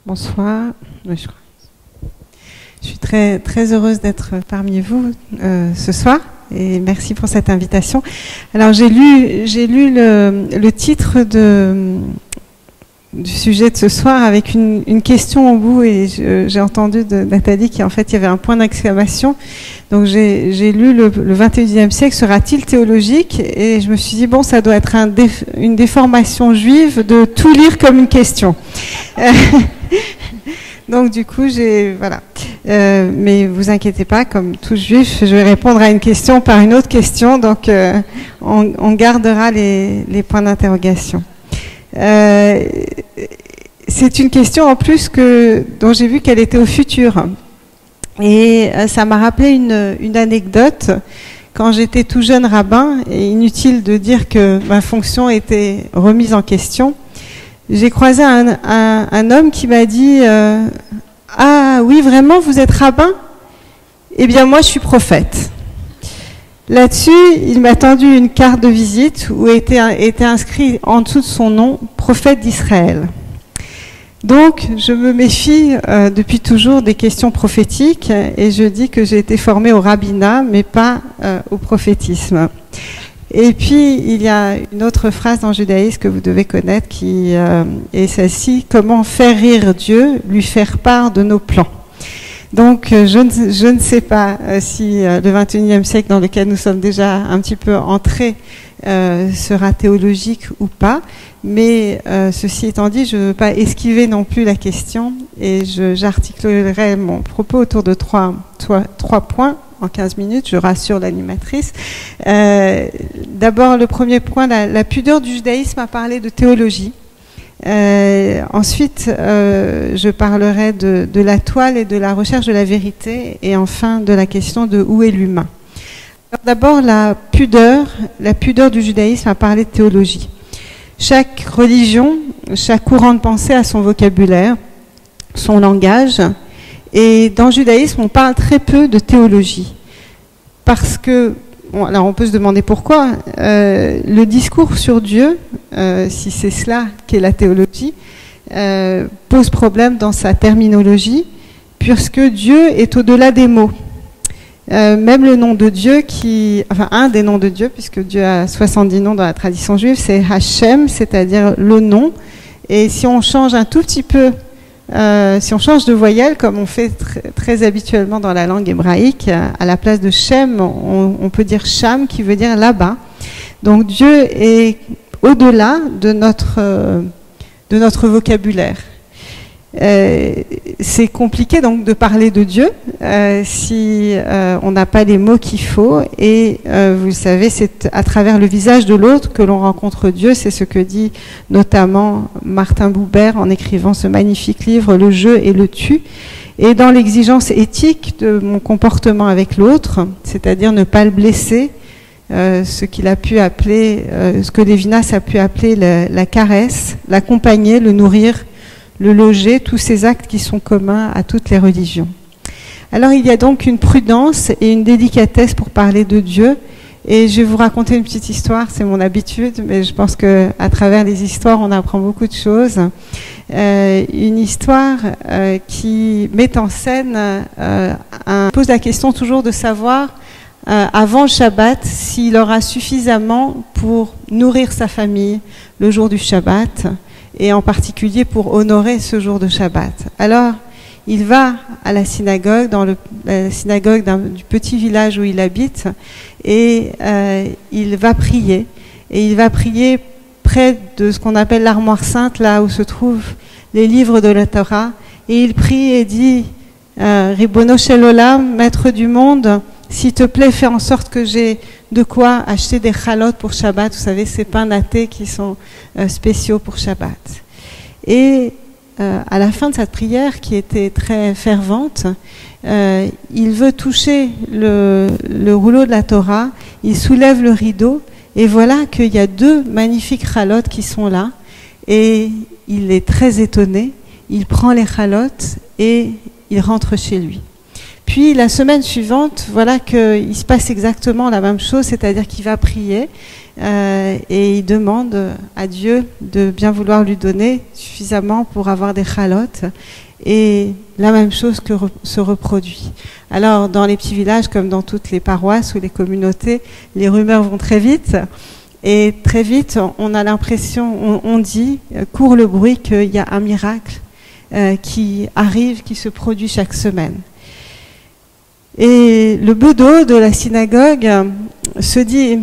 Bonsoir. Je suis très, très heureuse d'être parmi vous ce soir et merci pour cette invitation. Alors j'ai lu le titre du sujet de ce soir avec une question au bout et j'ai entendu de Nathalie qu'en fait il y avait un point d'exclamation. Donc j'ai lu le 21e siècle sera-t-il théologique, et je me suis dit bon, ça doit être une déformation juive de tout lire comme une question. Donc du coup voilà. Mais vous inquiétez pas, comme tout juif, je vais répondre à une question par une autre question. Donc on gardera les points d'interrogation. C'est une question en plus dont j'ai vu qu'elle était au futur. Et ça m'a rappelé une anecdote. Quand j'étais tout jeune rabbin, et inutile de dire que ma fonction était remise en question, j'ai croisé un homme qui m'a dit « Ah oui, vraiment, vous êtes rabbin ? Eh bien, moi, je suis prophète. » Là-dessus, il m'a tendu une carte de visite où était inscrit en dessous de son nom « Prophète d'Israël ». Donc, je me méfie depuis toujours des questions prophétiques et je dis que j'ai été formée au rabbinat, mais pas au prophétisme. Et puis, il y a une autre phrase dans le judaïsme que vous devez connaître qui est celle-ci: « Comment faire rire Dieu, lui faire part de nos plans ?» Donc, je ne sais pas si le 21e siècle dans lequel nous sommes déjà un petit peu entrés sera théologique ou pas. Mais ceci étant dit, je ne veux pas esquiver non plus la question et j'articulerai mon propos autour de trois points en 15 minutes, je rassure l'animatrice. D'abord, le premier point, la pudeur du judaïsme a parlé de théologie. Ensuite, je parlerai de la toile et de la recherche de la vérité, et enfin de la question de où est l'humain. D'abord, la pudeur du judaïsme a parlé de théologie. Chaque religion, chaque courant de pensée a son vocabulaire, son langage, et dans le judaïsme, on parle très peu de théologie. Parce que, alors on peut se demander pourquoi, le discours sur Dieu, si c'est cela qu'est la théologie, pose problème dans sa terminologie, puisque Dieu est au-delà des mots. Même le nom de Dieu un des noms de Dieu, puisque Dieu a 70 noms dans la tradition juive, c'est Hachem, c'est-à-dire le nom. Et si on change un tout petit peu, si on change de voyelle, comme on fait très habituellement dans la langue hébraïque, à la place de Shem, on peut dire Sham, qui veut dire là-bas. Donc Dieu est au-delà de notre vocabulaire. C'est compliqué donc de parler de Dieu si on n'a pas les mots qu'il faut, et vous le savez, c'est à travers le visage de l'autre que l'on rencontre Dieu. C'est ce que dit notamment Martin Buber en écrivant ce magnifique livre Le jeu et le tu. Et dans l'exigence éthique de mon comportement avec l'autre, c'est-à-dire ne pas le blesser, ce qu'il a pu appeler, ce que Lévinas a pu appeler la caresse, l'accompagner, le nourrir, le loger, tous ces actes qui sont communs à toutes les religions. Alors il y a donc une prudence et une délicatesse pour parler de Dieu, et je vais vous raconter une petite histoire, c'est mon habitude, mais je pense qu'à travers les histoires on apprend beaucoup de choses. Une histoire qui met en scène, pose la question toujours de savoir avant le Shabbat s'il aura suffisamment pour nourrir sa famille le jour du Shabbat, et en particulier pour honorer ce jour de Shabbat. Alors, il va à la synagogue, la synagogue du petit village où il habite, et il va prier. Et il va prier près de ce qu'on appelle l'armoire sainte, là où se trouvent les livres de la Torah. Et il prie et dit « Ribono shel olam, maître du monde, s'il te plaît, fais en sorte que j'ai de quoi acheter des chalotes pour Shabbat. » Vous savez, ces pains nattés qui sont spéciaux pour Shabbat. Et à la fin de cette prière, qui était très fervente, il veut toucher le rouleau de la Torah, il soulève le rideau, et voilà qu'il y a deux magnifiques chalotes qui sont là, et il est très étonné, il prend les chalotes et il rentre chez lui. puis la semaine suivante, voilà qu'il se passe exactement la même chose, c'est-à-dire qu'il va prier et il demande à Dieu de bien vouloir lui donner suffisamment pour avoir des chalotes. Et la même chose se reproduit. Alors, dans les petits villages, comme dans toutes les paroisses ou les communautés, les rumeurs vont très vite. Et très vite, on a l'impression, on dit, court le bruit qu'il y a un miracle qui arrive, qui se produit chaque semaine. Et le bedeau de la synagogue se dit,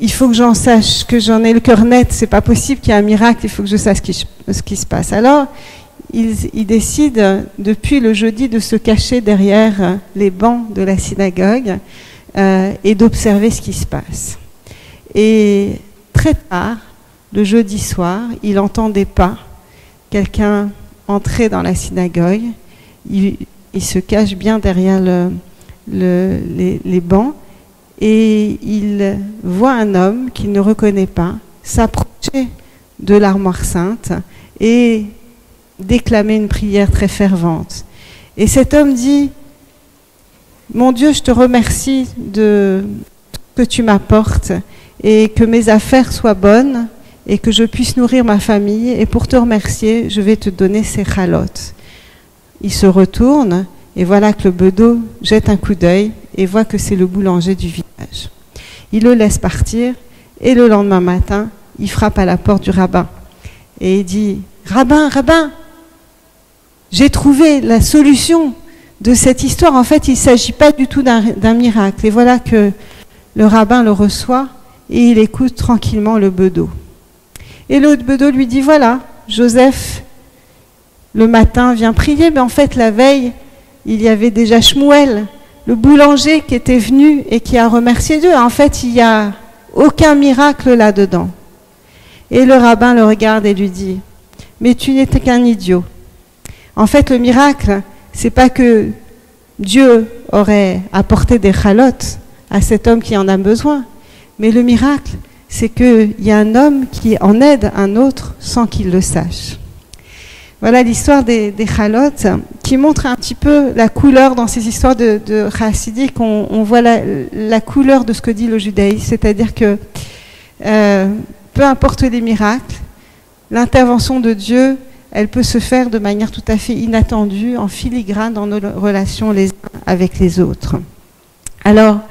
il faut que j'en sache, que j'en ai le cœur net, c'est pas possible qu'il y ait un miracle, il faut que je sache ce qui se passe. Alors, il décide, depuis le jeudi, de se cacher derrière les bancs de la synagogue et d'observer ce qui se passe. Et très tard, le jeudi soir, il entend des pas, quelqu'un entrer dans la synagogue, il se cache bien derrière les bancs, et il voit un homme qu'il ne reconnaît pas s'approcher de l'armoire sainte et déclamer une prière très fervente. Et cet homme dit, mon Dieu, je te remercie de tout ce que tu m'apportes et que mes affaires soient bonnes et que je puisse nourrir ma famille, et pour te remercier, je vais te donner ces chalotes. Il se retourne et voilà que le bedeau jette un coup d'œil et voit que c'est le boulanger du village. Il le laisse partir et le lendemain matin, il frappe à la porte du rabbin et il dit, rabbin, rabbin, j'ai trouvé la solution de cette histoire. En fait, il ne s'agit pas du tout d'un miracle. Et voilà que le rabbin le reçoit et il écoute tranquillement le bedeau. Et le bedeau lui dit, voilà, Joseph, le matin, vient prier, mais en fait, la veille, il y avait déjà Shmuel, le boulanger qui était venu et qui a remercié Dieu. En fait, il n'y a aucun miracle là-dedans. Et le rabbin le regarde et lui dit, mais tu n'étais qu'un idiot. En fait, le miracle, c'est pas que Dieu aurait apporté des chalotes à cet homme qui en a besoin, mais le miracle, c'est qu'il y a un homme qui en aide un autre sans qu'il le sache. Voilà l'histoire des chalotes qui montre un petit peu la couleur dans ces histoires de chassidique. On voit la couleur de ce que dit le judaïsme, c'est-à-dire que peu importe les miracles, l'intervention de Dieu, elle peut se faire de manière tout à fait inattendue, en filigrane dans nos relations les uns avec les autres. Alors,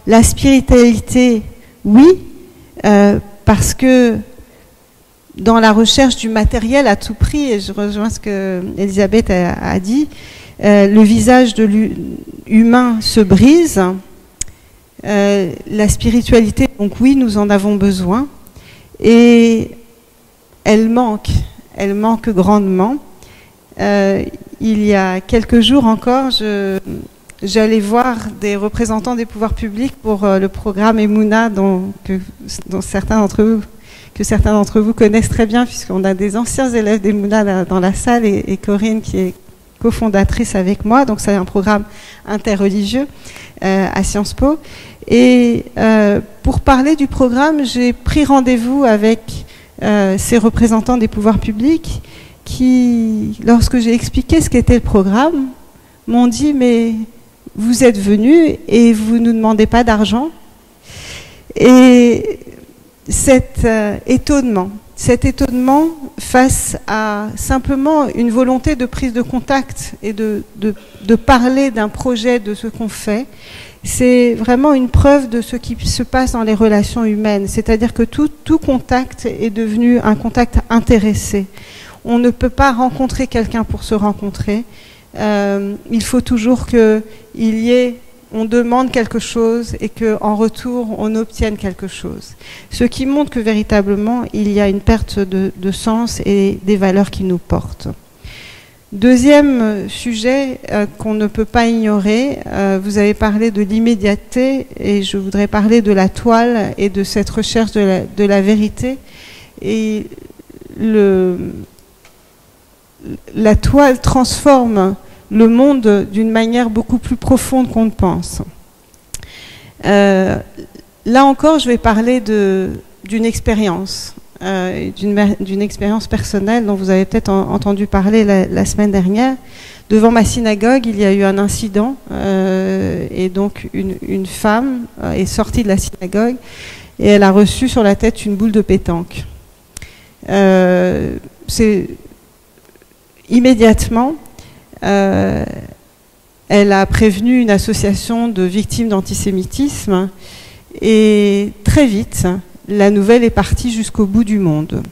la spiritualité, oui, parce que dans la recherche du matériel à tout prix, et je rejoins ce que Elisabeth a dit, le visage de l'humain se brise. La spiritualité, donc oui, nous en avons besoin, et elle manque grandement. Il y a quelques jours encore, j'allais voir des représentants des pouvoirs publics pour le programme Emouna que certains d'entre vous connaissent très bien, puisqu'on a des anciens élèves d'Emouna dans la salle, et Corinne qui est cofondatrice avec moi. Donc c'est un programme interreligieux à Sciences Po. Et pour parler du programme, j'ai pris rendez-vous avec ces représentants des pouvoirs publics qui, lorsque j'ai expliqué ce qu'était le programme, m'ont dit, mais vous êtes venus et vous ne nous demandez pas d'argent. Et cet étonnement face à simplement une volonté de prise de contact et de parler d'un projet, de ce qu'on fait, c'est vraiment une preuve de ce qui se passe dans les relations humaines. C'est-à-dire que tout contact est devenu un contact intéressé. On ne peut pas rencontrer quelqu'un pour se rencontrer. Il faut toujours on demande quelque chose et qu'en retour, on obtienne quelque chose. Ce qui montre que véritablement, il y a une perte de sens et des valeurs qui nous portent. Deuxième sujet qu'on ne peut pas ignorer, vous avez parlé de l'immédiateté et je voudrais parler de la toile et de cette recherche de la vérité. Et la toile transforme le monde d'une manière beaucoup plus profonde qu'on ne pense. Là encore, je vais parler d'une expérience, d'une expérience personnelle dont vous avez peut-être entendu parler la semaine dernière. Devant ma synagogue, il y a eu un incident et donc une femme est sortie de la synagogue et elle a reçu sur la tête une boule de pétanque. Immédiatement, elle a prévenu une association de victimes d'antisémitisme et très vite, la nouvelle est partie jusqu'au bout du monde.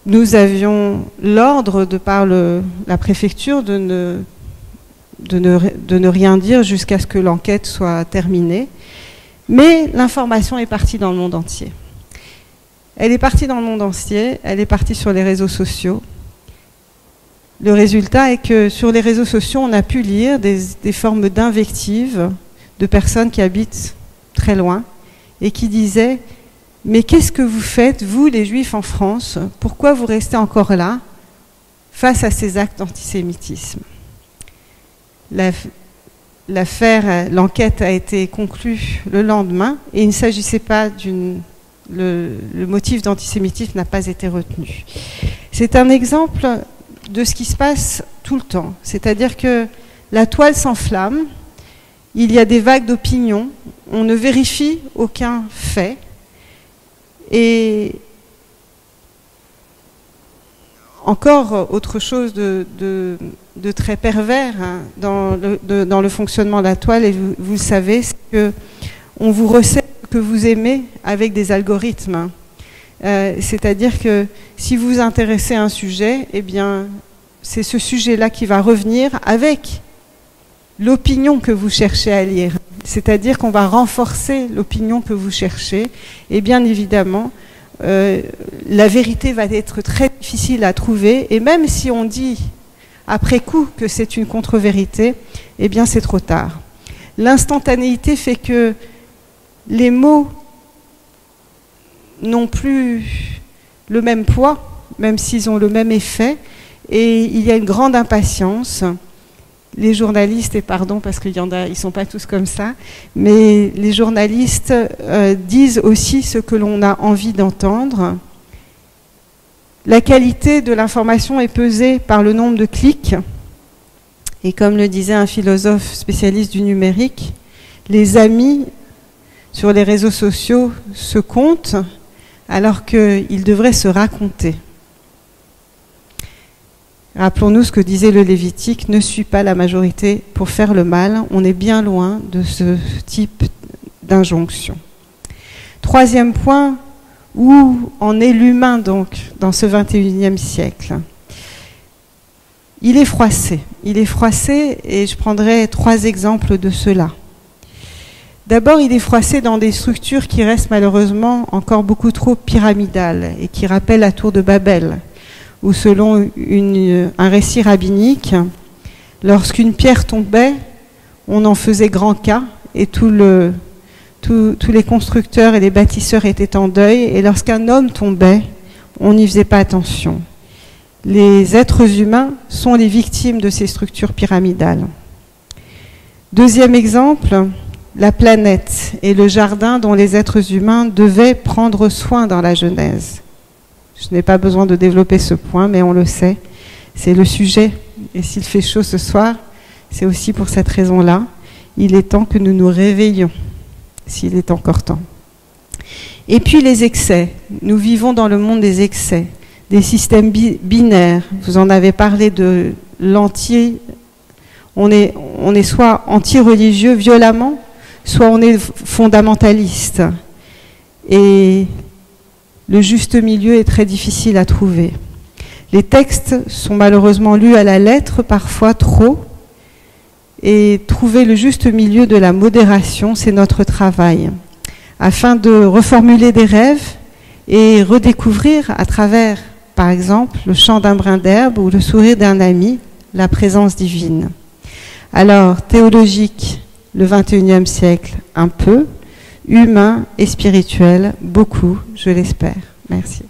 Nous avions l'ordre, de par la préfecture, de ne rien dire jusqu'à ce que l'enquête soit terminée. Mais l'information est partie dans le monde entier. Elle est partie dans le monde entier, elle est partie sur les réseaux sociaux. Le résultat est que sur les réseaux sociaux, on a pu lire des formes d'invectives de personnes qui habitent très loin et qui disaient « Mais qu'est-ce que vous faites, vous, les Juifs en France? Pourquoi vous restez encore là face à ces actes d'antisémitisme ?» L'enquête a été conclue le lendemain et il ne s'agissait pas le motif d'antisémitisme n'a pas été retenu. C'est un exemple de ce qui se passe tout le temps. C'est-à-dire que la toile s'enflamme, il y a des vagues d'opinion, on ne vérifie aucun fait. Et encore autre chose de très pervers dans le fonctionnement de la toile, et vous le savez, c'est qu'on vous recette ce que vous aimez avec des algorithmes. C'est-à-dire que si vous vous intéressez à un sujet, eh bien, c'est ce sujet-là qui va revenir avec l'opinion que vous cherchez à lire. C'est-à-dire qu'on va renforcer l'opinion que vous cherchez. Et bien évidemment, la vérité va être très difficile à trouver. Et même si on dit après coup que c'est une contre-vérité, eh bien c'est trop tard. L'instantanéité fait que les mots n'ont plus le même poids, même s'ils ont le même effet, et il y a une grande impatience. Les journalistes, et pardon parce qu'ils ne sont pas tous comme ça, mais les journalistes disent aussi ce que l'on a envie d'entendre. La qualité de l'information est pesée par le nombre de clics, et comme le disait un philosophe spécialiste du numérique, les amis sur les réseaux sociaux se comptent alors qu'ils devraient se raconter. Rappelons-nous ce que disait le Lévitique, ne suis pas la majorité pour faire le mal. On est bien loin de ce type d'injonction. Troisième point, où en est l'humain donc dans ce 21e siècle? Il est froissé. Il est froissé et je prendrai 3 exemples de cela. D'abord, il est froissé dans des structures qui restent malheureusement encore beaucoup trop pyramidales et qui rappellent la tour de Babel, où selon un récit rabbinique, lorsqu'une pierre tombait, on en faisait grand cas et tous les constructeurs et les bâtisseurs étaient en deuil, et lorsqu'un homme tombait, on n'y faisait pas attention. Les êtres humains sont les victimes de ces structures pyramidales. Deuxième exemple, la planète et le jardin dont les êtres humains devaient prendre soin dans la Genèse. Je n'ai pas besoin de développer ce point, mais on le sait, c'est le sujet. Et s'il fait chaud ce soir, c'est aussi pour cette raison-là. Il est temps que nous nous réveillions, s'il est encore temps. Et puis les excès. Nous vivons dans le monde des excès, des systèmes binaires. Vous en avez parlé de l'anti... On est soit anti-religieux violemment, soit on est fondamentaliste. Et le juste milieu est très difficile à trouver. Les textes sont malheureusement lus à la lettre, parfois trop, et trouver le juste milieu de la modération, c'est notre travail, afin de reformuler des rêves et redécouvrir à travers, par exemple, le chant d'un brin d'herbe ou le sourire d'un ami, la présence divine. Alors, théologique, le 21e siècle, un peu, humain et spirituel, beaucoup, je l'espère. Merci.